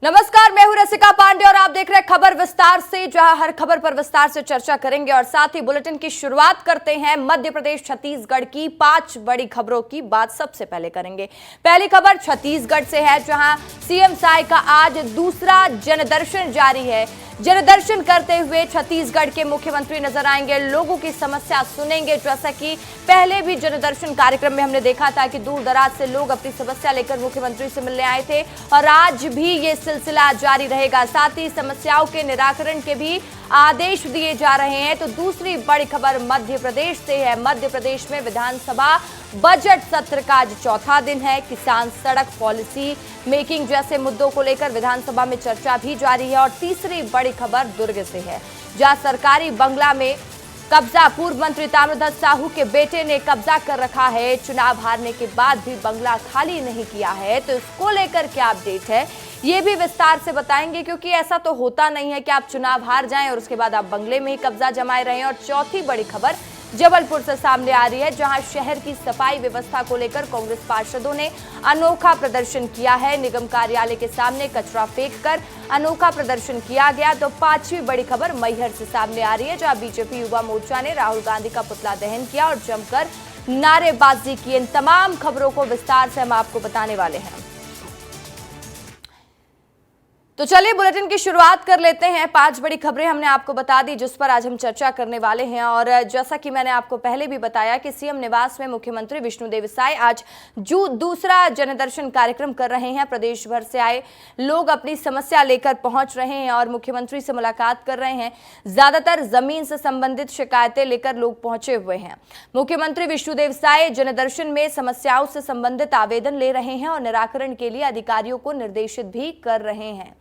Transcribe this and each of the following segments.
नमस्कार, मैं हूं रसिका पांडे और आप देख रहे हैं खबर विस्तार से, जहां हर खबर पर विस्तार से चर्चा करेंगे। और साथ ही बुलेटिन की शुरुआत करते हैं मध्य प्रदेश छत्तीसगढ़ की 5 बड़ी खबरों की बात सबसे पहले करेंगे। पहली खबर छत्तीसगढ़ से है, जहां सीएम साय का आज दूसरा जनदर्शन जारी है। जनदर्शन करते हुए छत्तीसगढ़ के मुख्यमंत्री नजर आएंगे, लोगों की समस्या सुनेंगे। जैसा कि पहले भी जनदर्शन कार्यक्रम में हमने देखा था कि दूर दराज से लोग अपनी समस्या लेकर मुख्यमंत्री से मिलने आए थे और आज भी ये सिलसिला जारी रहेगा। साथ ही समस्याओं के निराकरण के भी आदेश दिए जा रहे हैं। तो दूसरी बड़ी खबर मध्य प्रदेश से है। मध्य प्रदेश में विधानसभा बजट सत्र का आज चौथा दिन है। किसान सड़क पॉलिसी मेकिंग जैसे मुद्दों को लेकर विधानसभा में चर्चा भी जारी है। और तीसरी बड़ी खबर दुर्ग से है, जहां सरकारी बंगला में कब्जा पूर्व मंत्री ताम्रध्वज साहू के बेटे ने कब्जा कर रखा है। चुनाव हारने के बाद भी बंगला खाली नहीं किया है, तो इसको लेकर क्या अपडेट है ये भी विस्तार से बताएंगे, क्योंकि ऐसा तो होता नहीं है कि आप चुनाव हार जाएं और उसके बाद आप बंगले में ही कब्जा जमाए रहें। और चौथी बड़ी खबर जबलपुर से सामने आ रही है, जहां शहर की सफाई व्यवस्था को लेकर कांग्रेस पार्षदों ने अनोखा प्रदर्शन किया है। निगम कार्यालय के सामने कचरा फेंककर अनोखा प्रदर्शन किया गया। तो पांचवी बड़ी खबर मैहर से सामने आ रही है, जहां बीजेपी युवा मोर्चा ने राहुल गांधी का पुतला दहन किया और जमकर नारेबाजी की। इन तमाम खबरों को विस्तार से हम आपको बताने वाले हैं। तो चलिए बुलेटिन की शुरुआत कर लेते हैं। 5 बड़ी खबरें हमने आपको बता दी जिस पर आज हम चर्चा करने वाले हैं। और जैसा कि मैंने आपको पहले भी बताया कि सीएम निवास में मुख्यमंत्री विष्णुदेव साय आज दूसरा जनदर्शन कार्यक्रम कर रहे हैं। प्रदेश भर से आए लोग अपनी समस्या लेकर पहुंच रहे हैं और मुख्यमंत्री से मुलाकात कर रहे हैं। ज्यादातर जमीन से संबंधित शिकायतें लेकर लोग पहुंचे हुए हैं। मुख्यमंत्री विष्णुदेव साय जनदर्शन में समस्याओं से संबंधित आवेदन ले रहे हैं और निराकरण के लिए अधिकारियों को निर्देशित भी कर रहे हैं।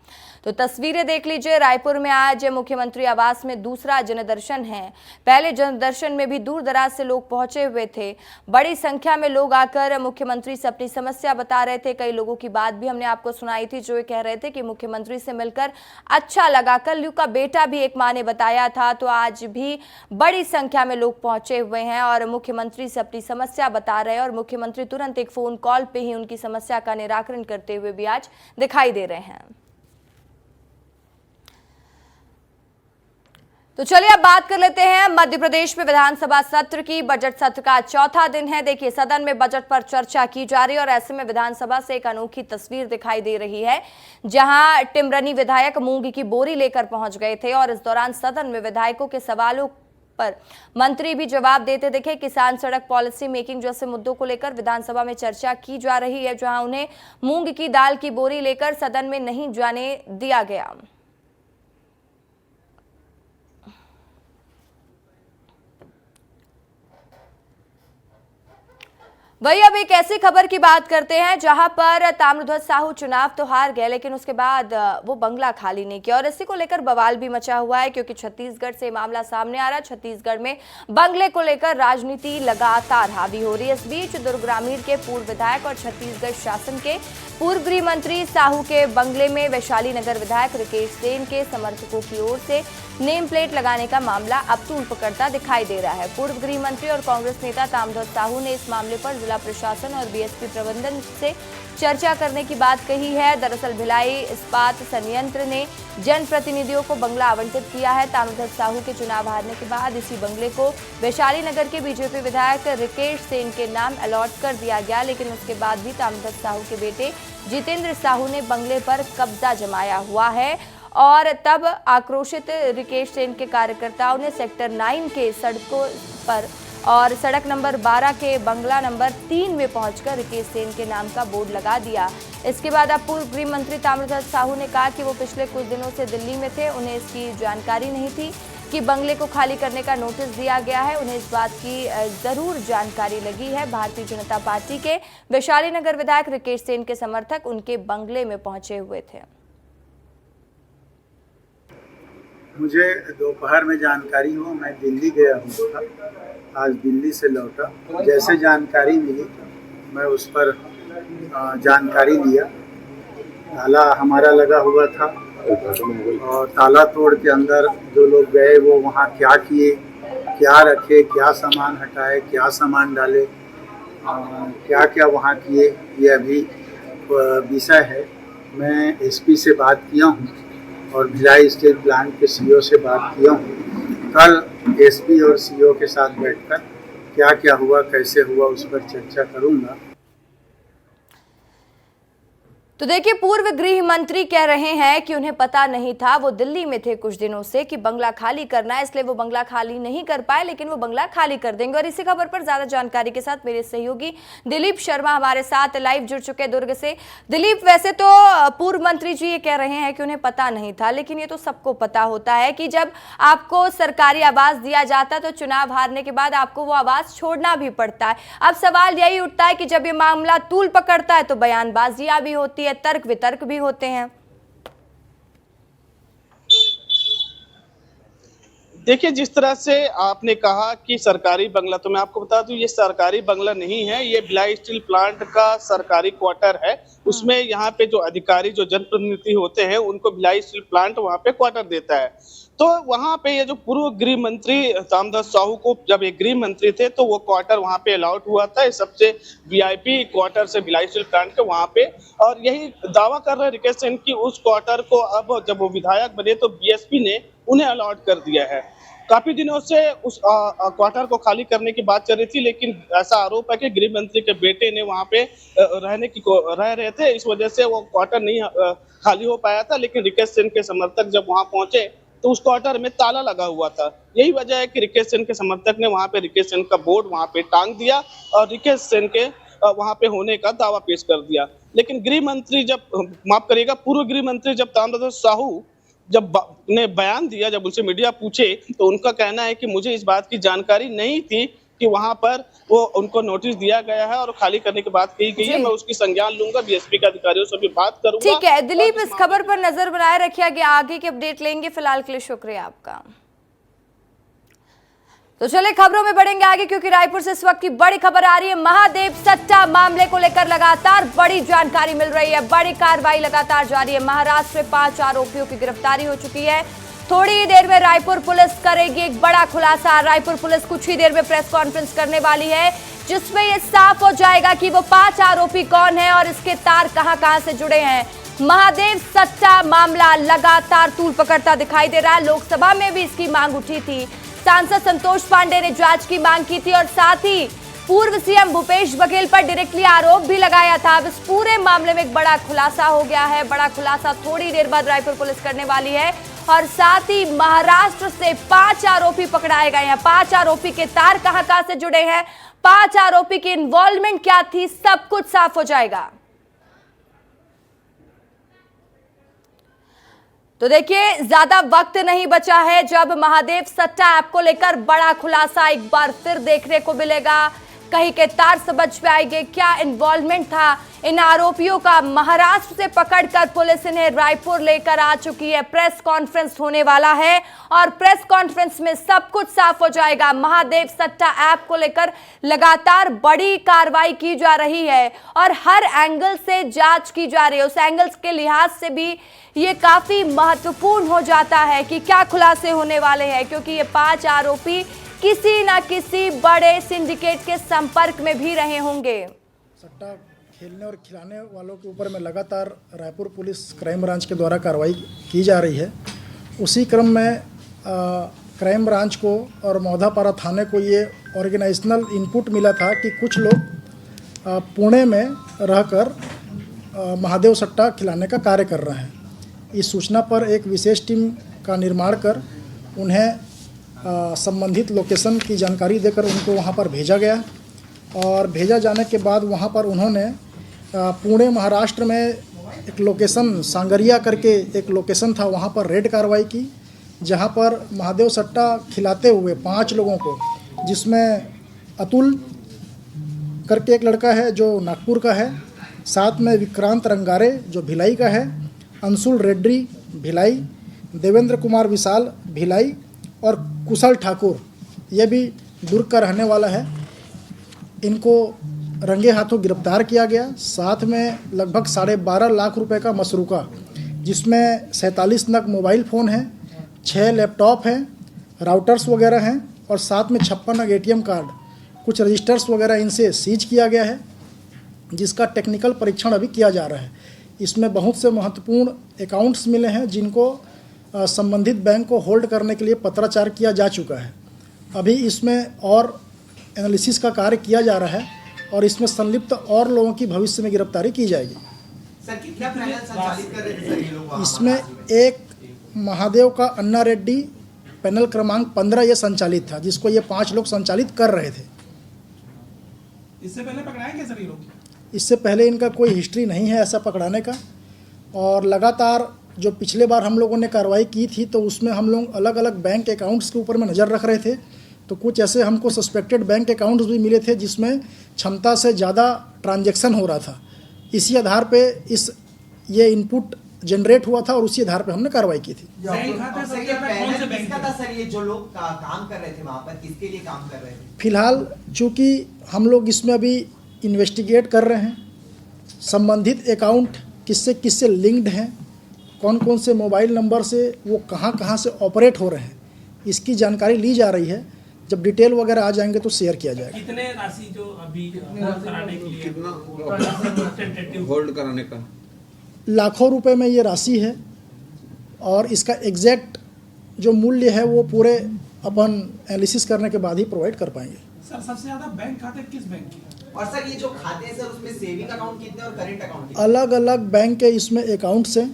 तो तस्वीरें देख लीजिए। रायपुर में आज मुख्यमंत्री आवास में दूसरा जनदर्शन है। पहले जनदर्शन में भी दूर दराज से लोग पहुंचे हुए थे। बड़ी संख्या में लोग आकर मुख्यमंत्री से अपनी समस्या बता रहे थे। कई लोगों की बात भी हमने आपको सुनाई थी, जो ये कह रहे थे कि मुख्यमंत्री से मिलकर अच्छा लगा। कल का बेटा भी एक मां ने बताया था। तो आज भी बड़ी संख्या में लोग पहुंचे हुए हैं और मुख्यमंत्री से अपनी समस्या बता रहे हैं और मुख्यमंत्री तुरंत एक फोन कॉल पे ही उनकी समस्या का निराकरण करते हुए भी आज दिखाई दे रहे हैं। तो चलिए अब बात कर लेते हैं मध्य प्रदेश में विधानसभा सत्र की। बजट सत्र का चौथा दिन है। देखिए, सदन में बजट पर चर्चा की जा रही है और ऐसे में विधानसभा से एक अनोखी तस्वीर दिखाई दे रही है, जहां टिमरनी विधायक मूंग की बोरी लेकर पहुंच गए थे और इस दौरान सदन में विधायकों के सवालों पर मंत्री भी जवाब देते दिखे। किसान सड़क पॉलिसी मेकिंग जैसे मुद्दों को लेकर विधानसभा में चर्चा की जा रही है, जहां उन्हें मूंग की दाल की बोरी लेकर सदन में नहीं जाने दिया गया। वही अब एक ऐसी खबर की बात करते हैं, जहां पर ताम्रध्वज साहू चुनाव तो हार गए, लेकिन उसके बाद वो बंगला खाली नहीं किया और इसी को लेकर बवाल भी मचा हुआ है, क्योंकि छत्तीसगढ़ से मामला सामने आ रहा है। छत्तीसगढ़ में बंगले को लेकर राजनीति लगातार हावी हो रही है। इस बीच दुर्ग ग्रामीण के पूर्व विधायक और छत्तीसगढ़ शासन के पूर्व गृह मंत्री साहू के बंगले में वैशाली नगर विधायक रिकेश सेन के समर्थकों की ओर से नेम प्लेट लगाने का मामला अब तूल पकड़ता दिखाई दे रहा है। पूर्व गृह मंत्री और कांग्रेस नेता ताम्रध्वज साहू ने इस मामले पर जिला प्रशासन और बीएसपी प्रबंधन से चर्चा करने की बात कही है। दरअसल भिलाई इस्पात संयंत्र ने जनप्रतिनिधियों को बंगला आवंटित किया है। ताम्रध्वज साहू के चुनाव हारने के बाद इसी बंगले को वैशाली नगर के बीजेपी विधायक रिकेश सेन के नाम अलॉट कर दिया गया, लेकिन उसके बाद भी ताम्रध्वज साहू के बेटे जितेंद्र साहू ने बंगले पर कब्जा जमाया हुआ है। और तब आक्रोशित रिकेश सेन के कार्यकर्ताओं ने सेक्टर 9 के सड़कों पर और सड़क नंबर 12 के बंगला नंबर 3 में पहुंचकर रिकेश सेन के नाम का बोर्ड लगा दिया। इसके बाद अब पूर्व गृह मंत्री ताम्रध्वज साहू ने कहा कि वो पिछले कुछ दिनों से दिल्ली में थे, उन्हें इसकी जानकारी नहीं थी कि बंगले को खाली करने का नोटिस दिया गया है। उन्हें इस बात की जरूर जानकारी लगी है। भारतीय जनता पार्टी के वैशाली नगर विधायक रिकेश सेन के समर्थक उनके बंगले में पहुंचे हुए थे। मुझे दोपहर में जानकारी हो, मैं दिल्ली गया हुआ था, आज दिल्ली से लौटा। जैसे जानकारी मिली मैं उस पर जानकारी लिया। ताला हमारा लगा हुआ था और ताला तोड़ के अंदर जो लोग गए वो वहाँ क्या किए, क्या रखे, क्या सामान हटाए, क्या सामान डाले, क्या क्या वहाँ किए, ये अभी विषय है। मैं एसपी से बात किया हूँ और भिलाई स्टील प्लांट के सीईओ से बात किया हूँ। कल एसपी और सीईओ के साथ बैठकर क्या क्या हुआ, कैसे हुआ, उस पर चर्चा करूँगा। तो देखिए, पूर्व गृह मंत्री कह रहे हैं कि उन्हें पता नहीं था, वो दिल्ली में थे कुछ दिनों से, कि बंगला खाली करना है, इसलिए वो बंगला खाली नहीं कर पाए, लेकिन वो बंगला खाली कर देंगे। और इसी खबर पर ज्यादा जानकारी के साथ मेरे सहयोगी दिलीप शर्मा हमारे साथ लाइव जुड़ चुके दुर्ग से। दिलीप, वैसे तो पूर्व मंत्री जी ये कह रहे हैं कि उन्हें पता नहीं था, लेकिन ये तो सबको पता होता है कि जब आपको सरकारी आवास दिया जाता है तो चुनाव हारने के बाद आपको वो आवास छोड़ना भी पड़ता है। अब सवाल यही उठता है कि जब ये मामला तूल पकड़ता है तो बयानबाजियां भी होती है, तर्क वितर्क भी होते हैं। देखिए, जिस तरह से आपने कहा कि सरकारी बंगला, तो मैं आपको बता दूं ये सरकारी बंगला नहीं है, ये भिलाई स्टील प्लांट का सरकारी क्वार्टर है। उसमें यहाँ पे जो अधिकारी, जो जनप्रतिनिधि होते हैं, उनको भिलाई स्टील प्लांट वहाँ पे क्वार्टर देता है। तो वहाँ पे ये जो पूर्व गृह मंत्री रामदास साहू को जब एक गृह मंत्री थे तो वो क्वार्टर वहाँ पे अलाउड हुआ था, सबसे वीआईपी क्वार्टर से भिलाई स्टील प्लांट के वहाँ पे। और यही दावा कर रहे रिकेश सिंह की उस क्वार्टर को अब जब वो विधायक बने तो बीएसपी ने उन्हें अलाउड कर दिया है। काफी दिनों से उस क्वार्टर को खाली करने की बात चल रही थी, लेकिन ऐसा आरोप है कि गृह मंत्री के बेटे ने वहां पे रह रहे थे, इस वजह से वो क्वार्टर नहीं खाली हो पाया था। लेकिन रिकेश सिंह के समर्थक जब वहां पहुंचे तो उस क्वार्टर में ताला लगा हुआ था। यही वजह है कि रिकेश सिंह के समर्थक ने वहां पे रिकेश सिंह का बोर्ड वहां पे टांग दिया और रिकेश सिंह के वहां पे होने का दावा पेश कर दिया। लेकिन गृह मंत्री जब, माफ करिएगा, पूर्व गृह मंत्री जब रामदास साहू जब ने बयान दिया, जब उनसे मीडिया पूछे तो उनका कहना है कि मुझे इस बात की जानकारी नहीं थी कि वहां पर वो उनको नोटिस दिया गया है और खाली करने की बात कही गई है। मैं उसकी संज्ञान लूंगा, बीएसपी के अधिकारियों से भी बात करूंगा। ठीक है दिलीप, इस खबर पर नजर बनाए रखिए, आगे आगे की अपडेट लेंगे। फिलहाल के लिए शुक्रिया आपका। तो चले खबरों में बढ़ेंगे आगे, क्योंकि रायपुर से इस वक्त की बड़ी खबर आ रही है। महादेव सट्टा मामले को लेकर लगातार बड़ी जानकारी मिल रही है, बड़ी कार्रवाई लगातार जारी है। महाराष्ट्र में 5 आरोपियों की गिरफ्तारी हो चुकी है। थोड़ी ही देर में रायपुर पुलिस करेगी एक बड़ा खुलासा। रायपुर पुलिस कुछ ही देर में प्रेस कॉन्फ्रेंस करने वाली है, जिसमें यह साफ हो जाएगा कि वो 5 आरोपी कौन है और इसके तार कहां-कहां से जुड़े हैं। महादेव सट्टा मामला लगातार तूल पकड़ता दिखाई दे रहा है। लोकसभा में भी इसकी मांग उठी थी, सांसद संतोष पांडे ने जांच की मांग की थी और साथ ही पूर्व सीएम भूपेश बघेल पर डायरेक्टली आरोप भी लगाया था। अब इस पूरे मामले में एक बड़ा खुलासा हो गया है। बड़ा खुलासा थोड़ी देर बाद रायपुर पुलिस करने वाली है और साथ ही महाराष्ट्र से 5 आरोपी पकड़ाए गए हैं। 5 आरोपी के तार कहां-कहां से जुड़े हैं, 5 आरोपी की इन्वॉल्वमेंट क्या थी, सब कुछ साफ हो जाएगा। तो देखिए, ज्यादा वक्त नहीं बचा है जब महादेव सट्टा ऐप को लेकर बड़ा खुलासा एक बार फिर देखने को मिलेगा। कहीं के तार समझ में आएंगे, क्या इन्वॉल्वमेंट था इन आरोपियों का। महाराष्ट्र से पकड़कर पुलिस इन्हें रायपुर लेकर आ चुकी है। प्रेस कॉन्फ्रेंस होने वाला है और प्रेस कॉन्फ्रेंस में सब कुछ साफ हो जाएगा। महादेव सट्टा ऐप को लेकर लगातार बड़ी कार्रवाई की जा रही है और हर एंगल से जांच की जा रही है। उस एंगल्स के लिहाज से भी ये काफी महत्वपूर्ण हो जाता है कि क्या खुलासे होने वाले हैं, क्योंकि ये 5 आरोपी किसी न किसी बड़े सिंडिकेट के संपर्क में भी रहे होंगे। सट्टा खेलने और खिलाने वालों के ऊपर में लगातार रायपुर पुलिस क्राइम ब्रांच के द्वारा कार्रवाई की जा रही है। उसी क्रम में क्राइम ब्रांच को और मौधापारा थाने को ये ऑर्गेनाइजेशनल इनपुट मिला था कि कुछ लोग पुणे में रहकर महादेव सट्टा खिलाने का कार्य कर रहे हैं। इस सूचना पर एक विशेष टीम का निर्माण कर उन्हें संबंधित लोकेशन की जानकारी देकर उनको वहां पर भेजा गया और भेजा जाने के बाद वहां पर उन्होंने पुणे महाराष्ट्र में एक लोकेशन सांगरिया करके एक लोकेशन था, वहां पर रेड कार्रवाई की, जहां पर महादेव सट्टा खिलाते हुए 5 लोगों को, जिसमें अतुल करके एक लड़का है जो नागपुर का है, साथ में विक्रांत रंगारे जो भिलाई का है, अंशुल रेड्डी भिलाई, देवेंद्र कुमार विशाल भिलाई और कुशल ठाकुर ये भी दुर्ग का रहने वाला है। इनको रंगे हाथों गिरफ्तार किया गया। साथ में लगभग 12.5 लाख रुपए का मसरूका, जिसमें 47 नग मोबाइल फ़ोन है, 6 लैपटॉप हैं, राउटर्स वगैरह हैं और साथ में 56 नग एटीएम कार्ड, कुछ रजिस्टर्स वगैरह इनसे सीज किया गया है, जिसका टेक्निकल परीक्षण अभी किया जा रहा है। इसमें बहुत से महत्वपूर्ण अकाउंट्स मिले हैं जिनको संबंधित बैंक को होल्ड करने के लिए पत्राचार किया जा चुका है। अभी इसमें और एनालिसिस का कार्य किया जा रहा है और इसमें संलिप्त और लोगों की भविष्य में गिरफ्तारी की जाएगी। सर कितना पैनल संचालित कर रहे थे सर ये लोग? इसमें एक महादेव का अन्ना रेड्डी पैनल क्रमांक 15 ये संचालित था, जिसको ये 5 लोग संचालित कर रहे थे। इससे पहले पकड़ाए क्या सर ये लोग? इससे पहले इनका कोई हिस्ट्री नहीं है ऐसा पकड़ाने का, और लगातार जो पिछले बार हम लोगों ने कार्रवाई की थी तो उसमें हम लोग अलग अलग बैंक अकाउंट्स के ऊपर में नज़र रख रहे थे। तो कुछ ऐसे हमको सस्पेक्टेड बैंक अकाउंट्स भी मिले थे जिसमें क्षमता से ज़्यादा ट्रांजैक्शन हो रहा था। इसी आधार पे ये इनपुट जनरेट हुआ था और उसी आधार पे हमने कार्रवाई की थी। किसका था सर ये जो लोग काम कर रहे थे वहाँ पर, किसके लिए काम कर रहे थे? फिलहाल चूँकि हम लोग इसमें अभी इन्वेस्टिगेट कर रहे हैं, संबंधित अकाउंट किससे किससे लिंक्ड हैं, कौन कौन से मोबाइल नंबर से वो कहाँ से ऑपरेट हो रहे हैं, इसकी जानकारी ली जा रही है। जब डिटेल वगैरह आ जाएंगे तो शेयर किया जाएगा। कितने राशि जो अभी कराने के लिए होल्ड कराने का लाखों रुपए में ये राशि है और इसका एग्जैक्ट जो मूल्य है वो पूरे अपन एनालिसिस करने के बाद ही प्रोवाइड कर पाएंगे। सर सबसे ज्यादा बैंक खाते किस बैंक के? और सर ये जो खाते हैं सर उसमें सेविंग अकाउंट कितने और करंट अकाउंट कितने? अलग अलग बैंक के इसमें अकाउंट्स हैं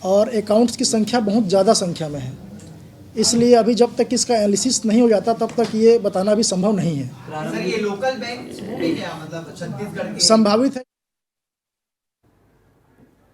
और अकाउंट्स की संख्या बहुत ज़्यादा संख्या में है, इसलिए अभी जब तक इसका एनालिसिस नहीं हो जाता तब तक ये बताना भी संभव नहीं है। सर ये लोकल बैंक भी क्या मतलब छत्तीसगढ़ के संभावित है।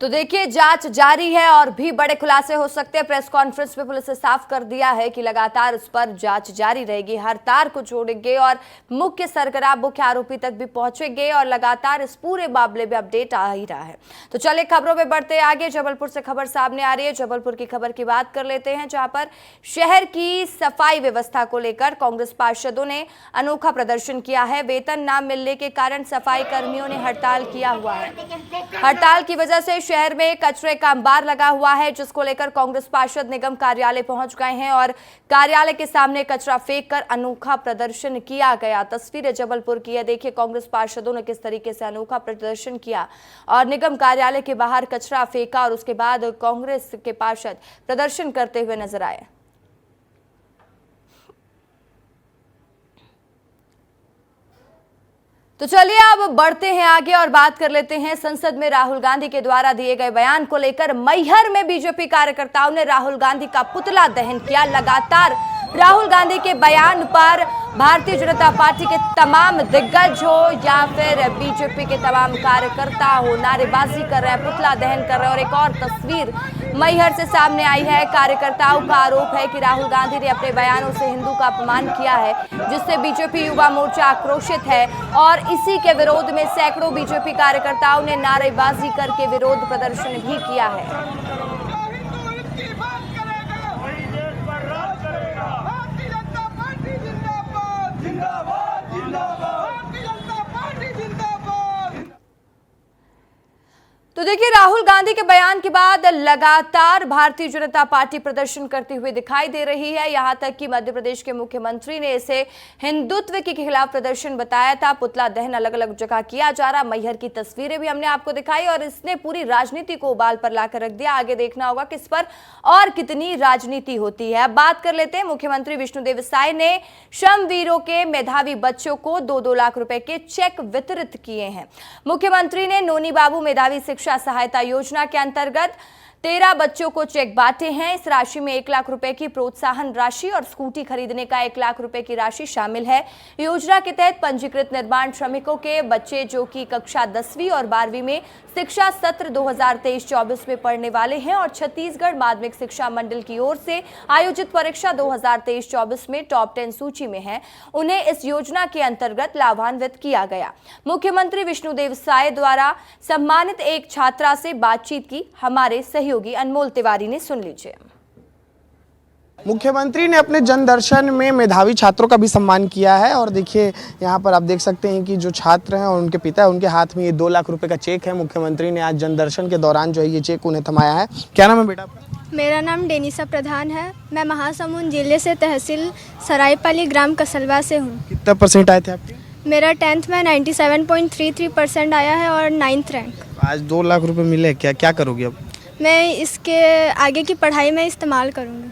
तो देखिए जांच जारी है और भी बड़े खुलासे हो सकते हैं। प्रेस कॉन्फ्रेंस में पुलिस ने साफ कर दिया है कि लगातार उस पर जांच जारी रहेगी, हर तार को जोड़ेंगे और मुख्य सरगर्म मुख्य आरोपी तक भी पहुंचेंगे और लगातार इस पूरे मामले में अपडेट आ ही रहा है। तो चलिए खबरों में बढ़ते आगे। जबलपुर से खबर सामने आ रही है। जबलपुर की खबर की बात कर लेते हैं, जहां पर शहर की सफाई व्यवस्था को लेकर कांग्रेस पार्षदों ने अनोखा प्रदर्शन किया है। वेतन न मिलने के कारण सफाई कर्मियों ने हड़ताल किया हुआ है। हड़ताल की वजह से शहर में कचरे का अंबार लगा हुआ है, जिसको लेकर कांग्रेस पार्षद निगम कार्यालय पहुंच गए हैं और कार्यालय के सामने कचरा फेंककर अनोखा प्रदर्शन किया गया। तस्वीरें जबलपुर की है, देखिए कांग्रेस पार्षदों ने किस तरीके से अनोखा प्रदर्शन किया और निगम कार्यालय के बाहर कचरा फेंका और उसके बाद कांग्रेस के पार्षद प्रदर्शन करते हुए नजर आए। तो चलिए अब बढ़ते हैं आगे और बात कर लेते हैं संसद में राहुल गांधी के द्वारा दिए गए बयान को लेकर। मैहर में बीजेपी कार्यकर्ताओं ने राहुल गांधी का पुतला दहन किया। लगातार राहुल गांधी के बयान पर भारतीय जनता पार्टी के तमाम दिग्गज हो या फिर बीजेपी के तमाम कार्यकर्ता हो नारेबाजी कर रहे हैं, पुतला दहन कर रहे हैं। और एक और तस्वीर मैहर से सामने आई है। कार्यकर्ताओं का आरोप है कि राहुल गांधी ने अपने बयानों से हिंदू का अपमान किया है, जिससे बीजेपी युवा मोर्चा आक्रोशित है और इसी के विरोध में सैकड़ों बीजेपी कार्यकर्ताओं ने नारेबाजी करके विरोध प्रदर्शन भी किया है। तो देखिए राहुल गांधी के बयान के बाद लगातार भारतीय जनता पार्टी प्रदर्शन करती हुई दिखाई दे रही है। यहां तक कि मध्य प्रदेश के मुख्यमंत्री ने इसे हिंदुत्व के खिलाफ प्रदर्शन बताया था। पुतला दहन अलग अलग जगह किया जा रहा। मैहर की तस्वीरें भी हमने आपको दिखाई और इसने पूरी राजनीति को उबाल पर लाकर रख दिया। आगे देखना होगा कि इस पर और कितनी राजनीति होती है। अब बात कर लेते हैं, मुख्यमंत्री विष्णुदेव साय ने श्रमवीरों के मेधावी बच्चों को 2-2 लाख रुपए के चेक वितरित किए हैं। मुख्यमंत्री ने नोनी बाबू मेधावी शिक्षा सहायता योजना के अंतर्गत 13 बच्चों को चेक बांटे हैं। इस राशि में 1 लाख रुपए की प्रोत्साहन राशि और स्कूटी खरीदने का 1 लाख रुपए की राशि शामिल है। योजना के तहत पंजीकृत निर्माण श्रमिकों के बच्चे जो कि कक्षा 10वीं और 12वीं में शिक्षा सत्र 2023-24 में पढ़ने वाले हैं और छत्तीसगढ़ माध्यमिक शिक्षा मंडल की ओर से आयोजित परीक्षा 2023-24 में टॉप 10 सूची में है, उन्हें इस योजना के अंतर्गत लाभान्वित किया गया। मुख्यमंत्री विष्णुदेव साय द्वारा सम्मानित एक छात्रा से बातचीत की हमारे सहयोगी अनमोल तिवारी ने, सुन लीजिए। मुख्यमंत्री ने अपने जनदर्शन में मेधावी छात्रों का भी सम्मान किया है और देखिए यहाँ पर आप देख सकते हैं कि जो छात्र हैं और उनके पिता है, उनके हाथ में ये 2 लाख रुपए का चेक है। मुख्यमंत्री ने आज जनदर्शन के दौरान जो है ये चेक उन्हें थमाया है। क्या नाम है बेटा आपका? मेरा नाम डेनिसा प्रधान है। मैं महासमुंद जिले से तहसील सरायपाली ग्राम कसलवा से हूँ। कितना % आए थे आपके? मेरा 10th में 97.33% आया है और 9th रैंक। आज 2 लाख रुपए मिले, क्या क्या करोगे अब? मैं इसके आगे की पढ़ाई में इस्तेमाल करूँगी।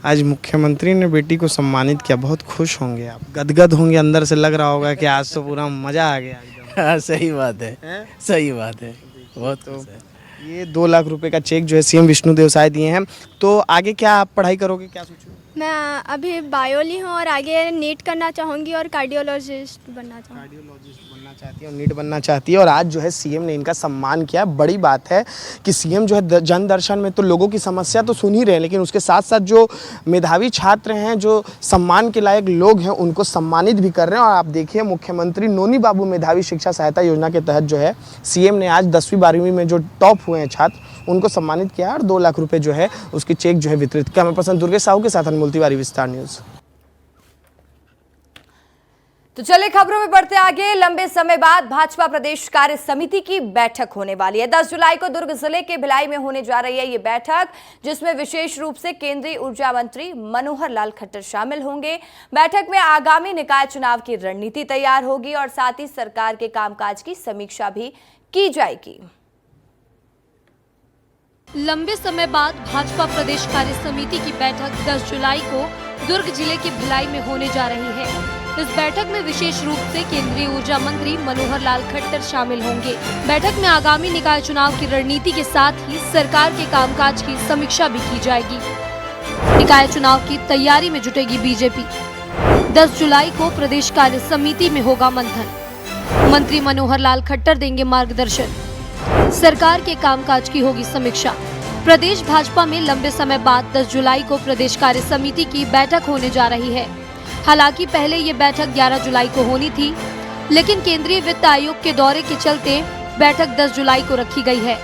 आज मुख्यमंत्री ने बेटी को सम्मानित किया, बहुत खुश होंगे आप, गदगद होंगे, अंदर से लग रहा होगा कि आज तो पूरा मजा आ गया एकदम। हाँ, सही बात है, सही बात है, बहुत तो खुश है। ये 2 लाख रुपए का चेक जो है सीएम विष्णुदेव साय दिए हैं, तो आगे क्या आप पढ़ाई करोगे, क्या सोचो? मैं अभी बायो ली हूँ और आगे नीट करना चाहूँगी और कार्डियोलॉजिस्ट बनना चाहूँगी। कार्डियोलॉजिस्ट बनना चाहती है और नीट बनना चाहती है, और आज जो है सीएम ने इनका सम्मान किया। बड़ी बात है कि सीएम जो है जन दर्शन में तो लोगों की समस्या तो सुन ही रहे हैं, लेकिन उसके साथ साथ जो मेधावी छात्र हैं, जो सम्मान के लायक लोग हैं, उनको सम्मानित भी कर रहे हैं। और आप देखिए, मुख्यमंत्री नोनी बाबू मेधावी शिक्षा सहायता योजना के तहत जो है सीएम ने आज 10वीं 12वीं में जो टॉप हुए हैं छात्र, उनको सम्मानित किया और 2 लाख रुपए जो है उसके चेक जो है वितरित। कैमरा पर्सन दुर्गेश साहू के साथ अनमोल तिवारी, विस्तार न्यूज। तो चले खबरों में बढ़ते आगे। लंबे समय बाद भाजपा प्रदेश कार्य समिति की बैठक होने वाली है। 10 जुलाई को दुर्ग जिले के भिलाई में होने जा रही है ये बैठक, जिसमें विशेष रूप से केंद्रीय ऊर्जा मंत्री मनोहर लाल खट्टर शामिल होंगे। बैठक में आगामी निकाय चुनाव की रणनीति तैयार होगी और साथ ही सरकार के कामकाज की समीक्षा भी की जाएगी। लंबे समय बाद भाजपा प्रदेश कार्य समिति की बैठक 10 जुलाई को दुर्ग जिले के भिलाई में होने जा रही है। इस बैठक में विशेष रूप से केंद्रीय ऊर्जा मंत्री मनोहर लाल खट्टर शामिल होंगे। बैठक में आगामी निकाय चुनाव की रणनीति के साथ ही सरकार के कामकाज की समीक्षा भी की जाएगी। निकाय चुनाव की तैयारी में जुटेगी बीजेपी। 10 जुलाई को प्रदेश कार्य समिति में होगा मंथन। मंत्री मनोहर लाल खट्टर देंगे मार्गदर्शन। सरकार के कामकाज की होगी समीक्षा। प्रदेश भाजपा में लंबे समय बाद 10 जुलाई को प्रदेश कार्य समिति की बैठक होने जा रही है। हालांकि पहले ये बैठक 11 जुलाई को होनी थी, लेकिन केंद्रीय वित्त आयोग के दौरे के चलते बैठक 10 जुलाई को रखी गई है।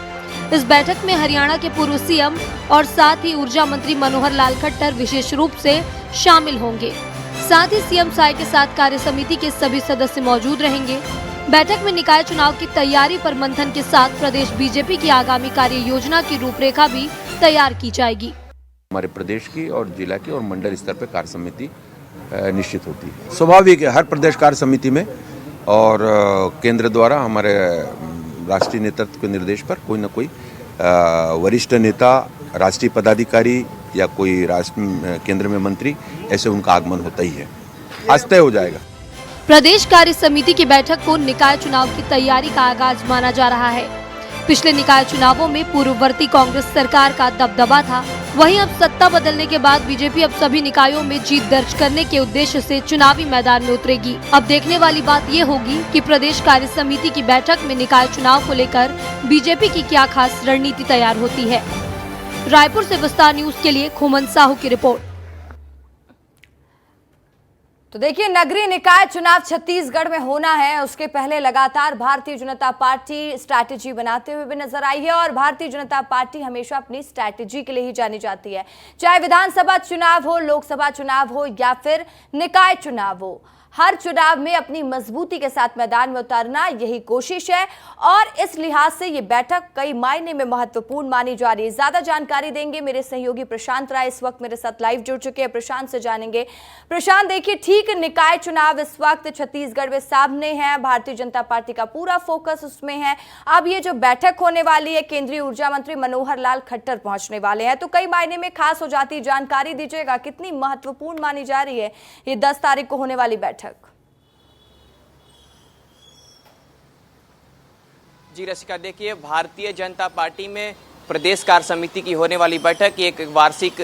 इस बैठक में हरियाणा के पूर्व सीएम और साथ ही ऊर्जा मंत्री मनोहर लाल खट्टर विशेष रूप से शामिल होंगे। साथ ही सीएम साय के साथ कार्य समिति के सभी सदस्य मौजूद रहेंगे। बैठक में निकाय चुनाव की तैयारी पर मंथन के साथ प्रदेश बीजेपी की आगामी कार्य योजना की रूपरेखा भी तैयार की जाएगी। हमारे प्रदेश की और जिला की और मंडल स्तर पर कार्य समिति निश्चित होती है। स्वाभाविक है, हर प्रदेश कार्य समिति में और केंद्र द्वारा हमारे राष्ट्रीय नेतृत्व के निर्देश पर कोई न कोई वरिष्ठ नेता, राष्ट्रीय पदाधिकारी या कोई राष्ट्र केंद्र में मंत्री, ऐसे उनका आगमन होता ही है। आज तय हो जाएगा। प्रदेश कार्य समिति की बैठक को निकाय चुनाव की तैयारी का आगाज माना जा रहा है। पिछले निकाय चुनावों में पूर्ववर्ती कांग्रेस सरकार का दबदबा था। वहीं अब सत्ता बदलने के बाद बीजेपी अब सभी निकायों में जीत दर्ज करने के उद्देश्य से चुनावी मैदान में उतरेगी। अब देखने वाली बात ये होगी कि प्रदेश कार्य समिति की बैठक में निकाय चुनाव को लेकर बीजेपी की क्या खास रणनीति तैयार होती है। रायपुर से विस्तार न्यूज के लिए खोमन साहू की रिपोर्ट। तो देखिए, नगरीय निकाय चुनाव छत्तीसगढ़ में होना है, उसके पहले लगातार भारतीय जनता पार्टी स्ट्रैटेजी बनाते हुए भी नजर आई है। और भारतीय जनता पार्टी हमेशा अपनी स्ट्रैटेजी के लिए ही जानी जाती है, चाहे विधानसभा चुनाव हो, लोकसभा चुनाव हो या फिर निकाय चुनाव हो। हर चुनाव में अपनी मजबूती के साथ मैदान में उतारना यही कोशिश है और इस लिहाज से ये बैठक कई मायने में महत्वपूर्ण मानी जा रही है। ज्यादा जानकारी देंगे मेरे सहयोगी प्रशांत राय, इस वक्त मेरे साथ लाइव जुड़ चुके हैं। प्रशांत से जानेंगे। प्रशांत, देखिए, ठीक निकाय चुनाव इस वक्त छत्तीसगढ़ में सामने है, भारतीय जनता पार्टी का पूरा फोकस उसमें है। अब ये जो बैठक होने वाली है, केंद्रीय ऊर्जा मंत्री मनोहर लाल खट्टर पहुंचने वाले हैं, तो कई मायने में खास हो जाती है। जानकारी दीजिएगा, कितनी महत्वपूर्ण मानी जा रही है ये 10 तारीख को होने वाली बैठक? जी रसिका, देखिए, भारतीय जनता पार्टी में प्रदेश कार्य समिति की होने वाली बैठक एक वार्षिक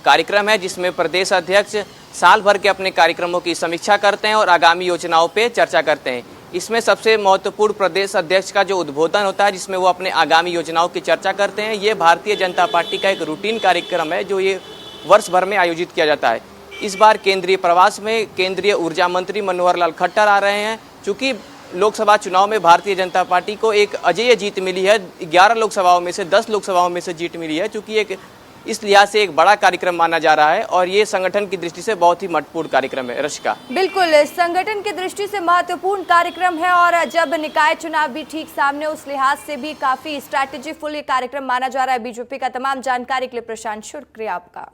कार्यक्रम है, जिसमें प्रदेश अध्यक्ष साल भर के अपने कार्यक्रमों की समीक्षा करते हैं और आगामी योजनाओं पे चर्चा करते हैं। इसमें सबसे महत्वपूर्ण प्रदेश अध्यक्ष का जो उद्बोधन होता है, जिसमें वो अपने आगामी योजनाओं की चर्चा करते हैं। ये भारतीय जनता पार्टी का एक रूटीन कार्यक्रम है जो ये वर्ष भर में आयोजित किया जाता है। इस बार केंद्रीय प्रवास में केंद्रीय ऊर्जा मंत्री मनोहर लाल खट्टर आ रहे हैं। चूँकि लोकसभा चुनाव में भारतीय जनता पार्टी को एक अजेय जीत मिली है, 11 लोकसभाओं में से 10 लोकसभाओं में से जीत मिली है, चूँकि एक इस लिहाज से एक बड़ा कार्यक्रम माना जा रहा है और ये संगठन की दृष्टि से बहुत ही महत्वपूर्ण कार्यक्रम है। रशिका, बिल्कुल, संगठन की दृष्टि से महत्वपूर्ण कार्यक्रम है और जब निकाय चुनाव भी ठीक सामने, उस लिहाज से भी काफी स्ट्रैटेजीफुल ये कार्यक्रम माना जा रहा है बीजेपी का। तमाम जानकारी के लिए प्रशांत, शुक्रिया आपका।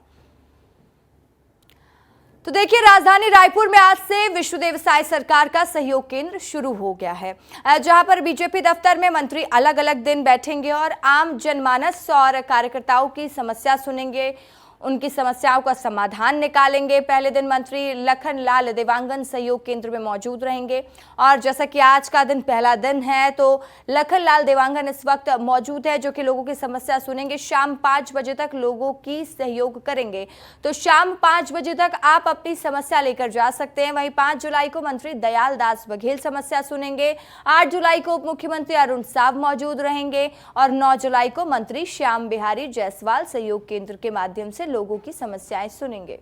तो देखिए, राजधानी रायपुर में आज से विश्व व्यवसाय सरकार का सहयोग केंद्र शुरू हो गया है, जहां पर बीजेपी दफ्तर में मंत्री अलग अलग दिन बैठेंगे और आम जनमानस और कार्यकर्ताओं की समस्या सुनेंगे, उनकी समस्याओं का समाधान निकालेंगे। पहले दिन मंत्री लखन लाल देवांगन सहयोग केंद्र में मौजूद रहेंगे और जैसा कि आज का दिन पहला दिन है तो लखन लाल देवांगन इस वक्त मौजूद है, जो कि लोगों की समस्या सुनेंगे। शाम 5 बजे तक लोगों की सहयोग करेंगे, तो शाम 5 बजे तक आप अपनी समस्या लेकर जा सकते हैं। वहीं 5 जुलाई को मंत्री दयाल दास बघेल समस्या सुनेंगे, 8 जुलाई को उप मुख्यमंत्री अरुण साव मौजूद रहेंगे और 9 जुलाई को मंत्री श्याम बिहारी जायसवाल सहयोग केंद्र के माध्यम से लोगों की समस्याएं सुनेंगे।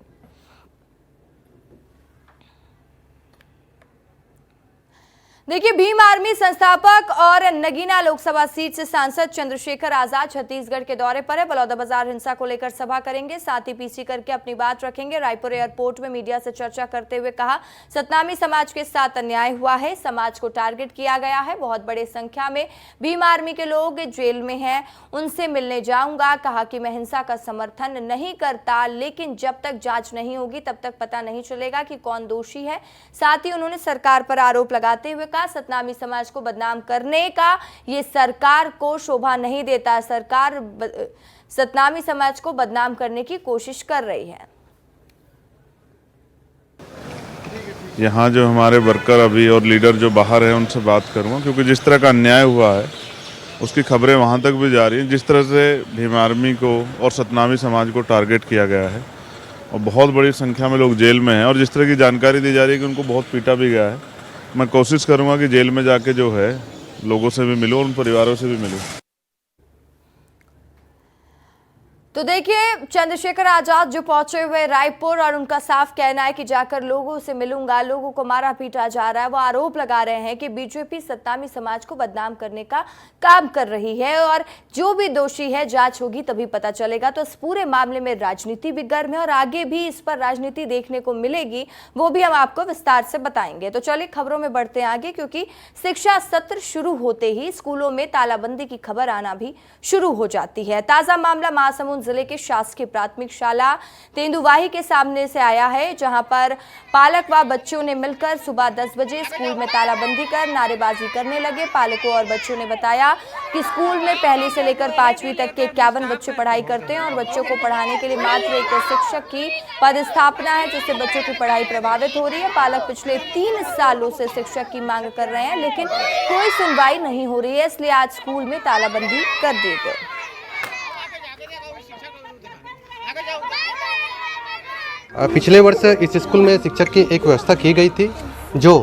देखिए, भीम आर्मी संस्थापक और नगीना लोकसभा सीट से सांसद चंद्रशेखर आजाद छत्तीसगढ़ के दौरे पर है। बलौदाबाजार हिंसा को लेकर सभा करेंगे, साथ ही पीसी करके अपनी बात रखेंगे। रायपुर एयरपोर्ट में मीडिया से चर्चा करते हुए कहा, सतनामी समाज के साथ अन्याय हुआ है, समाज को टारगेट किया गया है, बहुत बड़ी संख्या में भीम आर्मी के लोग जेल में हैं, उनसे मिलने जाऊंगा। कहा कि मैं हिंसा का समर्थन नहीं करता, लेकिन जब तक जांच नहीं होगी तब तक पता नहीं चलेगा कि कौन दोषी है। साथ ही उन्होंने सरकार पर आरोप लगाते हुए सतनामी समाज को बदनाम करने का ये सरकार को शोभा नहीं देता, सरकार सतनामी समाज को बदनाम करने की कोशिश कर रही है। यहाँ जो हमारे वर्कर अभी और लीडर जो बाहर है उनसे बात करूँगा, क्योंकि जिस तरह का अन्याय हुआ है उसकी खबरें वहाँ तक भी जा रही हैं। जिस तरह से भीम आर्मी को और सतनामी समाज को टारगेट किया गया है और बहुत बड़ी संख्या में लोग जेल में हैं और जिस तरह की जानकारी दी जा रही है कि उनको बहुत पीटा भी गया है, मैं कोशिश करूंगा कि जेल में जाके जो है लोगों से भी मिलूं और उन परिवारों से भी मिलूं। तो देखिए, चंद्रशेखर आजाद जो पहुंचे हुए रायपुर और उनका साफ कहना है कि जाकर लोगों से मिलूंगा, लोगों को मारा पीटा जा रहा है। वो आरोप लगा रहे हैं कि बीजेपी सतनामी समाज को बदनाम करने का काम कर रही है और जो भी दोषी है जांच होगी तभी पता चलेगा। तो इस पूरे मामले में राजनीति भी गर्म है और आगे भी इस पर राजनीति देखने को मिलेगी, वो भी हम आपको विस्तार से बताएंगे। तो चलिए खबरों में बढ़ते हैं आगे, क्योंकि शिक्षा सत्र शुरू होते ही स्कूलों में तालाबंदी की खबर आना भी शुरू हो जाती है। ताजा मामला महासमुंद जिले के शासकीय प्राथमिक शाला तेंदुवाही के सामने से आया है, जहां पर पालक व बच्चों ने मिलकर सुबह 10 बजे स्कूल में तालाबंदी कर नारेबाजी करने लगे। पालकों और बच्चों ने बताया कि स्कूल में पहली से लेकर 5वीं तक के 51 बच्चे पढ़ाई करते हैं और बच्चों को पढ़ाने के लिए मात्र एक शिक्षक की पदस्थापना है, जिससे बच्चों की पढ़ाई प्रभावित हो रही है। पालक पिछले 3 सालों से शिक्षक की मांग कर रहे हैं, लेकिन कोई सुनवाई नहीं हो रही है, इसलिए आज स्कूल में तालाबंदी कर दी गई। पिछले वर्ष इस स्कूल में शिक्षक की एक व्यवस्था की गई थी, जो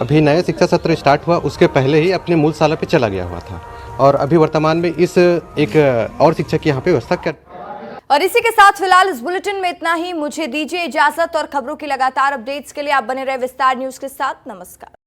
अभी नया शिक्षा सत्र स्टार्ट हुआ उसके पहले ही अपनी मूल शाला पे चला गया हुआ था और अभी वर्तमान में इस एक और शिक्षक की यहाँ पे व्यवस्था कर। और इसी के साथ फिलहाल इस बुलेटिन में इतना ही। मुझे दीजिए इजाजत और खबरों की लगातार अपडेट्स के लिए आप बने रहे विस्तार न्यूज के साथ। नमस्कार।